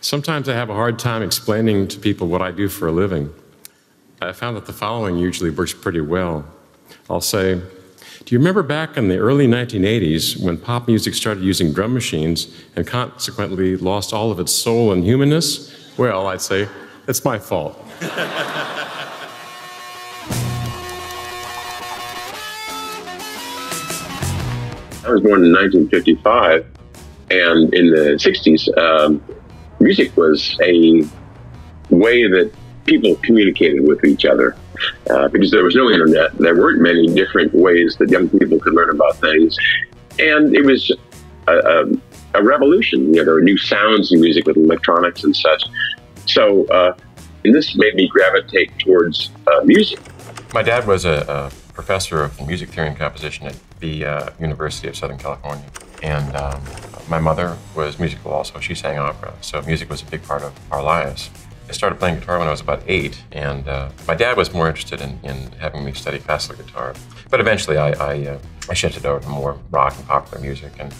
Sometimes I have a hard time explaining to people what I do for a living. I found that the following usually works pretty well. I'll say, do you remember back in the early 1980s when pop music started using drum machines and consequently lost all of its soul and humanness? Well, I'd say, it's my fault. I was born in 1955, and in the 60s, music was a way that people communicated with each other. Because there was no internet, there weren't many different ways that young people could learn about things. And it was a revolution. There were new sounds in music with electronics and such. So, and this made me gravitate towards music. My dad was a professor of music theory and composition at the University of Southern California. And my mother was musical also. She sang opera, so music was a big part of our lives. I started playing guitar when I was about 8, and my dad was more interested in having me study classical guitar. But eventually I shifted over to more rock and popular music, and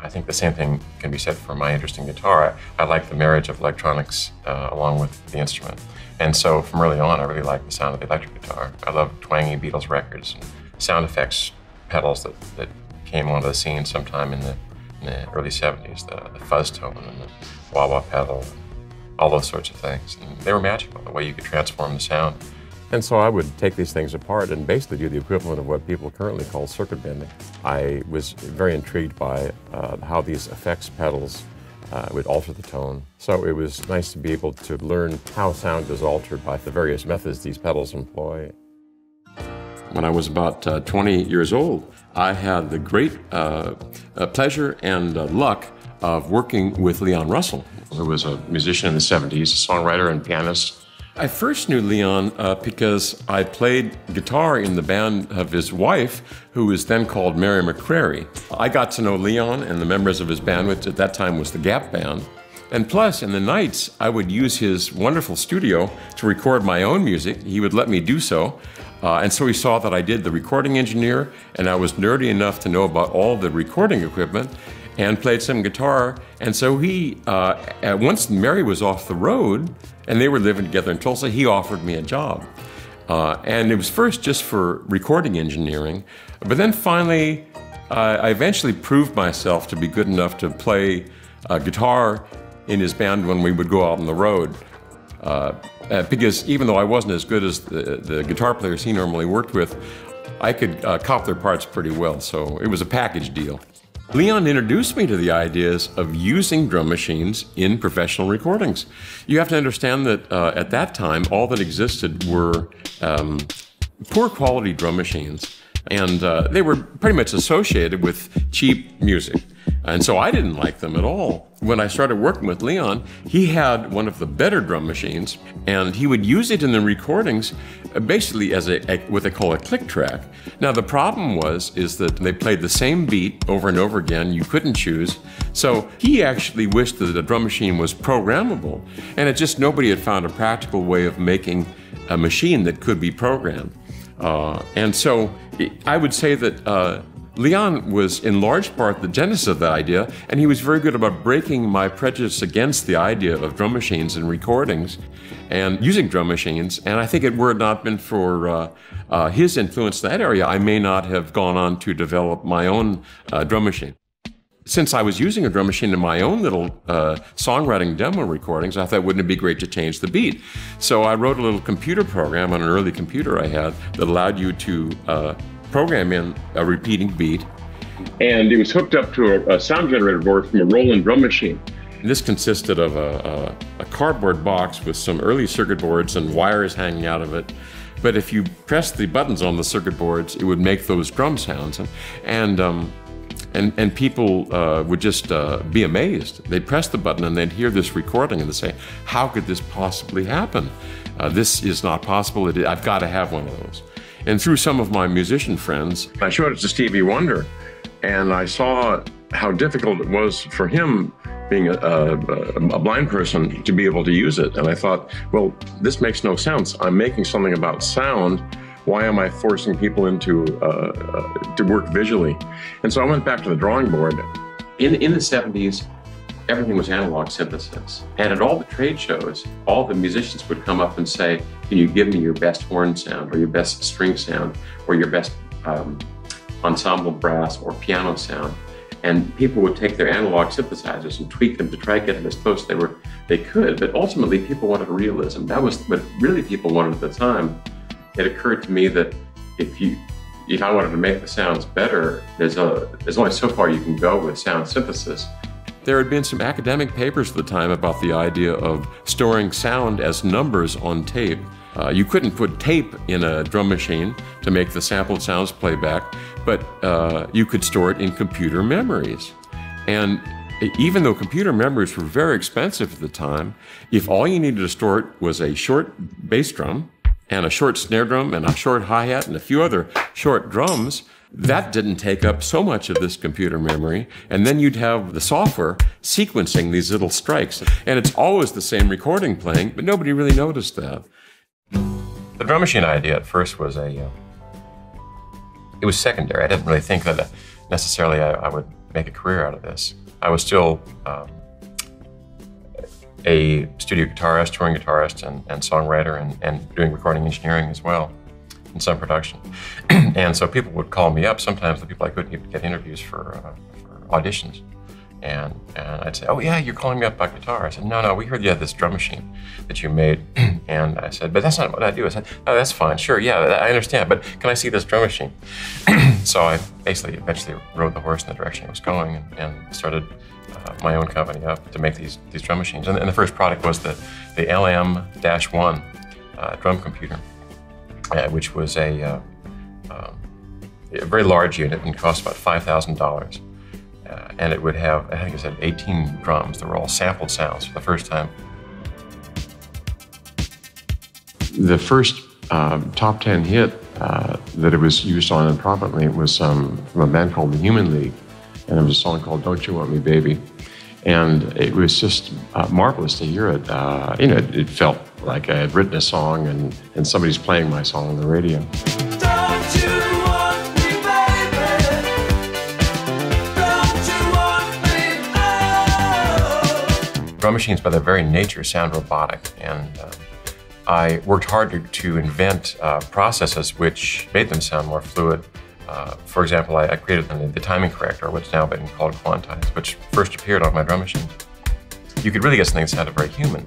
I think the same thing can be said for my interest in guitar. I like the marriage of electronics along with the instrument. And so from early on, I really liked the sound of the electric guitar. I loved twangy Beatles records and sound effects pedals that came onto the scene sometime in the early 70s, the fuzz tone and the wah-wah pedal, all those sorts of things. And they were magical, the way you could transform the sound. And so I would take these things apart and basically do the equivalent of what people currently call circuit bending. I was very intrigued by how these effects pedals would alter the tone. So it was nice to be able to learn how sound is altered by the various methods these pedals employ. When I was about 20 years old, I had the great pleasure and luck of working with Leon Russell, who was a musician in the 70s, a songwriter and pianist. I first knew Leon because I played guitar in the band of his wife, who was then called Mary McCrary. I got to know Leon and the members of his band, which at that time was the Gap Band. And plus, in the nights, I would use his wonderful studio to record my own music. He would let me do so. And so he saw that I did the recording engineer, and I was nerdy enough to know about all the recording equipment, and played some guitar. And so he, once Mary was off the road, and they were living together in Tulsa, he offered me a job. And it was first just for recording engineering, but then finally, I eventually proved myself to be good enough to play guitar in his band when we would go out on the road. Because even though I wasn't as good as the guitar players he normally worked with, I could cop their parts pretty well, so it was a package deal. Leon introduced me to the ideas of using drum machines in professional recordings. You have to understand that at that time, all that existed were poor quality drum machines, and they were pretty much associated with cheap music. And so I didn't like them at all. When I started working with Leon, he had one of the better drum machines, and he would use it in the recordings basically as what they call a click track. Now the problem is that they played the same beat over and over again. You couldn't choose. So he actually wished that the drum machine was programmable, and nobody had found a practical way of making a machine that could be programmed. And so I would say that Leon was in large part the genesis of the idea, and he was very good about breaking my prejudice against the idea of drum machines and recordings and using drum machines. And I think were it not been for his influence in that area, I may not have gone on to develop my own drum machine. Since I was using a drum machine in my own little songwriting demo recordings, I thought, wouldn't it be great to change the beat? So I wrote a little computer program on an early computer I had that allowed you to program in a repeating beat. And it was hooked up to a sound generator board from a Roland drum machine. This consisted of a cardboard box with some early circuit boards and wires hanging out of it. But if you pressed the buttons on the circuit boards, it would make those drum sounds. And people would just be amazed. They'd press the button and they'd hear this recording and they'd say, how could this possibly happen? This is not possible. I've got to have one of those. And through some of my musician friends, I showed it to Stevie Wonder, and I saw how difficult it was for him, being a blind person, to be able to use it. And I thought, well, this makes no sense. I'm making something about sound. Why am I forcing people into to work visually? And so I went back to the drawing board. In the 70s, everything was analog synthesis. And at all the trade shows, all the musicians would come up and say, can you give me your best horn sound or your best string sound or your best ensemble brass or piano sound? And people would take their analog synthesizers and tweak them to try to get them as close as they could. But ultimately, people wanted realism. That was what really people wanted at the time. It occurred to me that if I wanted to make the sounds better, there's only so far you can go with sound synthesis. There had been some academic papers at the time about the idea of storing sound as numbers on tape. You couldn't put tape in a drum machine to make the sampled sounds play back, but you could store it in computer memories. And even though computer memories were very expensive at the time, if all you needed to store it was a short bass drum and a short snare drum and a short hi-hat and a few other short drums, that didn't take up so much of this computer memory, and then you'd have the software sequencing these little strikes. And it's always the same recording playing, but nobody really noticed that. The drum machine idea at first was it was secondary. I didn't really think that necessarily I would make a career out of this. I was still a studio guitarist, touring guitarist, and songwriter, and doing recording engineering as well, and some production. And so people would call me up, sometimes the people I couldn't even get interviews for auditions. And I'd say, oh yeah, you're calling me up about guitar. I said, no, we heard you had this drum machine that you made. And I said, but that's not what I do. I said, oh, that's fine, sure, yeah, I understand, but can I see this drum machine? So I basically eventually rode the horse in the direction I was going and started my own company up to make these drum machines. And the first product was the LM-1 drum computer, which was a very large unit and cost about $5,000. And it would have, I think it said 18 drums that were all sampled sounds for the first time. The first top 10 hit that it was used on improperly was from a band called the Human League, and it was a song called Don't You Want Me Baby. And it was just marvelous to hear it. It felt like I had written a song and somebody's playing my song on the radio. Don't you want me, baby? Don't you want me? Oh. Drum machines, by their very nature, sound robotic, and I worked hard to invent processes which made them sound more fluid. For example, I created the timing corrector, what's now been called Quantize, which first appeared on my drum machines. You could really get something that sounded very human.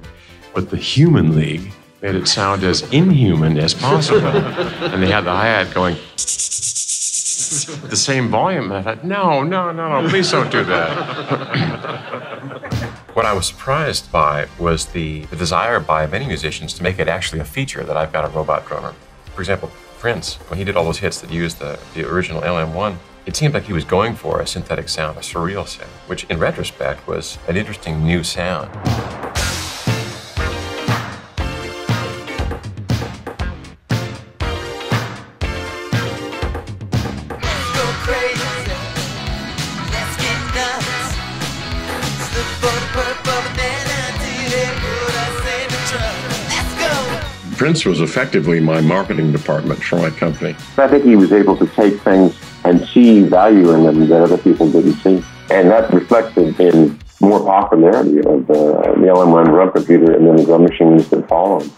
But the Human League made it sound as inhuman as possible. And they had the hi-hat going with the same volume. And I thought, no, please don't do that. What I was surprised by was the desire by many musicians to make it actually a feature that I've got a robot drummer. For example, Prince, when he did all those hits that used the original LM-1, it seemed like he was going for a synthetic sound, a surreal sound, which in retrospect was an interesting new sound. Prince was effectively my marketing department for my company. I think he was able to take things and see value in them that other people didn't see. And that reflected in more popularity of the LM-1 drum computer and then the drum machines that followed.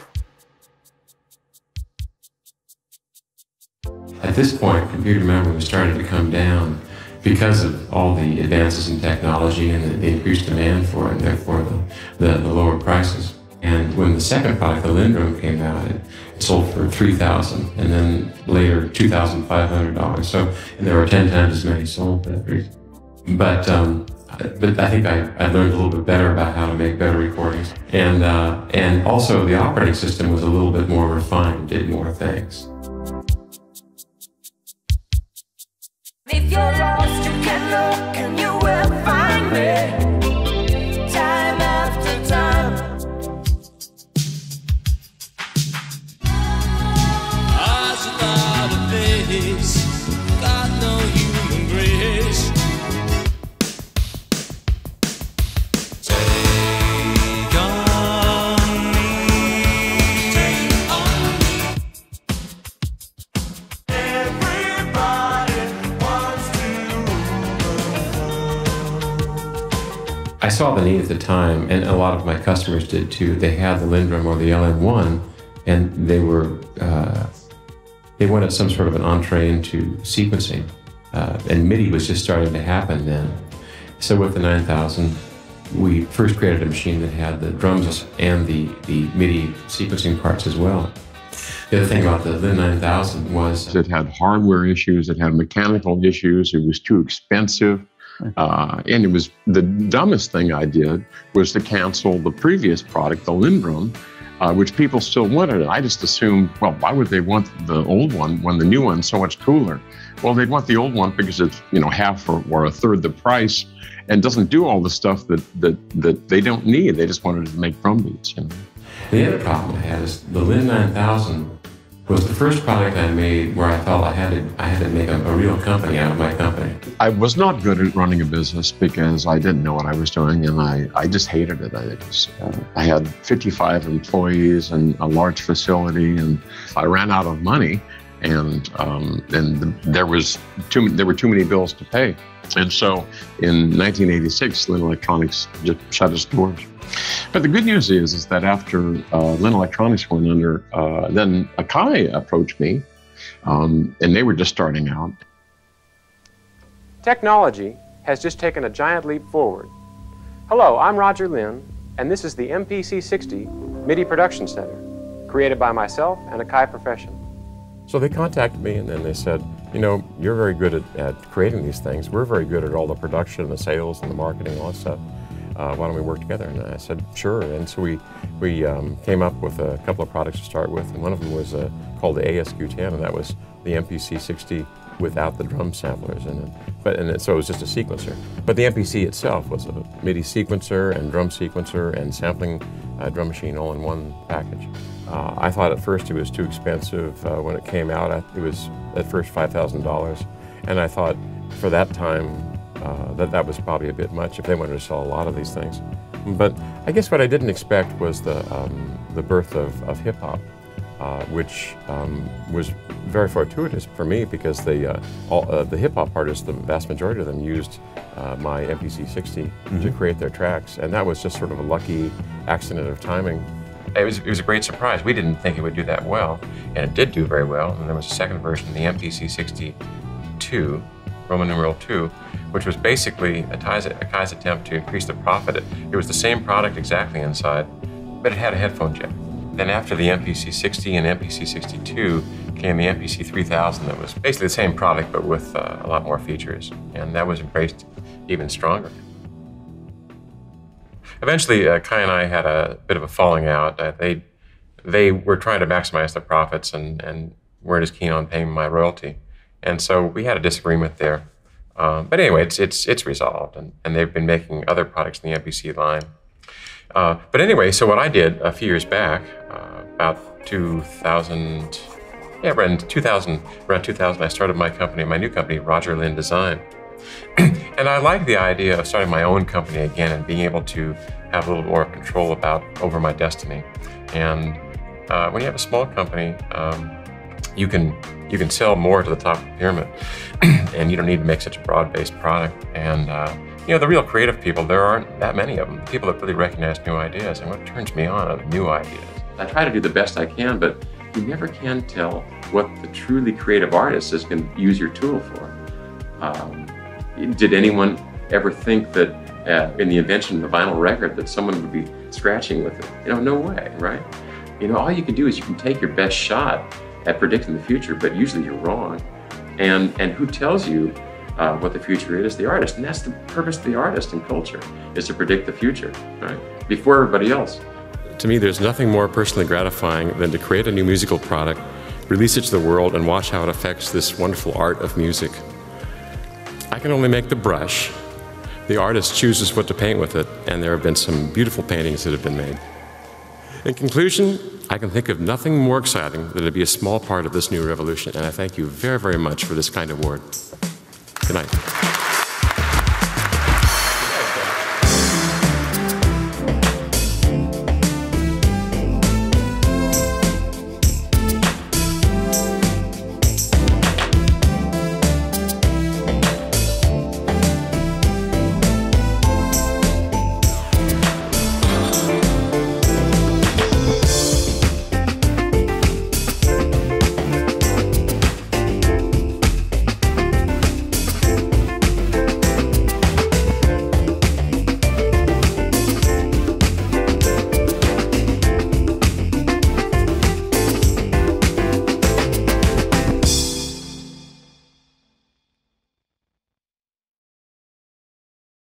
At this point, computer memory was starting to come down because of all the advances in technology and the increased demand for it, and therefore the lower prices. And when the second product, the Lindrum, came out, it sold for $3,000, and then later $2,500. So there were 10 times as many sold for that reason. But I think I learned a little bit better about how to make better recordings, and also the operating system was a little bit more refined, did more things. If you're lost, you can look and you will find me. Time after time. Eyes without a face, got no human grace. Take on me, take on me. I saw the need at the time, and a lot of my customers did too. They had the Lindrum or the LM1, and they wanted some sort of an entree into sequencing. And MIDI was just starting to happen then. So with the 9000, we first created a machine that had the drums and the MIDI sequencing parts as well. The other thing about the Linn 9000 was it had hardware issues, it had mechanical issues, it was too expensive. And it was the dumbest thing I did was to cancel the previous product, the Lindrum, which people still wanted. I just assumed, well, why would they want the old one when the new one's so much cooler? Well, they'd want the old one because it's, you know, half or a third the price and doesn't do all the stuff that they don't need. They just wanted to make drum beats, you know. The other problem I had is the Linn 9000 was the first product I made where I felt I had to make a real company out of my company. I was not good at running a business because I didn't know what I was doing, and I just hated it. I had 55 employees and a large facility, and I ran out of money, and there were too many bills to pay. And so in 1986, Linn Electronics just shut its doors. But the good news is that after Linn Electronics went under, then Akai approached me, and they were just starting out. Technology has just taken a giant leap forward. Hello, I'm Roger Linn, and this is the MPC60 MIDI Production Center, created by myself and Akai Profession. So they contacted me, and then they said, you know, you're very good at creating these things. We're very good at all the production and the sales and the marketing and all that stuff. Why don't we work together? And I said, sure. And so we came up with a couple of products to start with, and one of them was called the ASQ10, and that was the MPC60 without the drum samplers in it. So it was just a sequencer. But the MPC itself was a MIDI sequencer and drum sequencer and sampling drum machine all in one package. I thought at first it was too expensive. When it came out, it was at first $5,000. And I thought for that time, that was probably a bit much if they wanted to sell a lot of these things. But I guess what I didn't expect was the birth of hip-hop, which was very fortuitous for me because the hip-hop artists, the vast majority of them, used my MPC60 to create their tracks, and that was just sort of a lucky accident of timing. It was a great surprise. We didn't think it would do that well, and it did do very well. And there was a second version, the MPC60-2, Roman numeral 2, which was basically Akai's attempt to increase the profit. It was the same product exactly inside, but it had a headphone jack. Then after the MPC60 and MPC62 came the MPC3000 that was basically the same product but with a lot more features, and that was embraced even stronger. Eventually, Kai and I had a bit of a falling out. They were trying to maximize their profits and weren't as keen on paying my royalty. And so we had a disagreement there. But anyway, it's resolved, and they've been making other products in the MPC line. But anyway, so what I did a few years back, about 2000, around 2000, I started my new company, Roger Linn Design. And I like the idea of starting my own company again and being able to have a little more control over my destiny. And when you have a small company, you can sell more to the top of the pyramid, and you don't need to make such a broad-based product. And you know, the real creative people, there aren't that many of them. People that really recognize new ideas, and what turns me on are new ideas. I try to do the best I can, but you never can tell what the truly creative artist is going to use your tool for. Did anyone ever think that in the invention of the vinyl record that someone would be scratching with it? You know, no way, right? You know, all you can do is you can take your best shot at predicting the future, but usually you're wrong. And who tells you what the future is? The artist. And that's the purpose of the artist in culture, is to predict the future, right? Before everybody else. To me, there's nothing more personally gratifying than to create a new musical product, release it to the world, and watch how it affects this wonderful art of music. I can only make the brush. The artist chooses what to paint with it, and there have been some beautiful paintings that have been made. In conclusion, I can think of nothing more exciting than to be a small part of this new revolution, and I thank you very, very much for this kind award. Good night.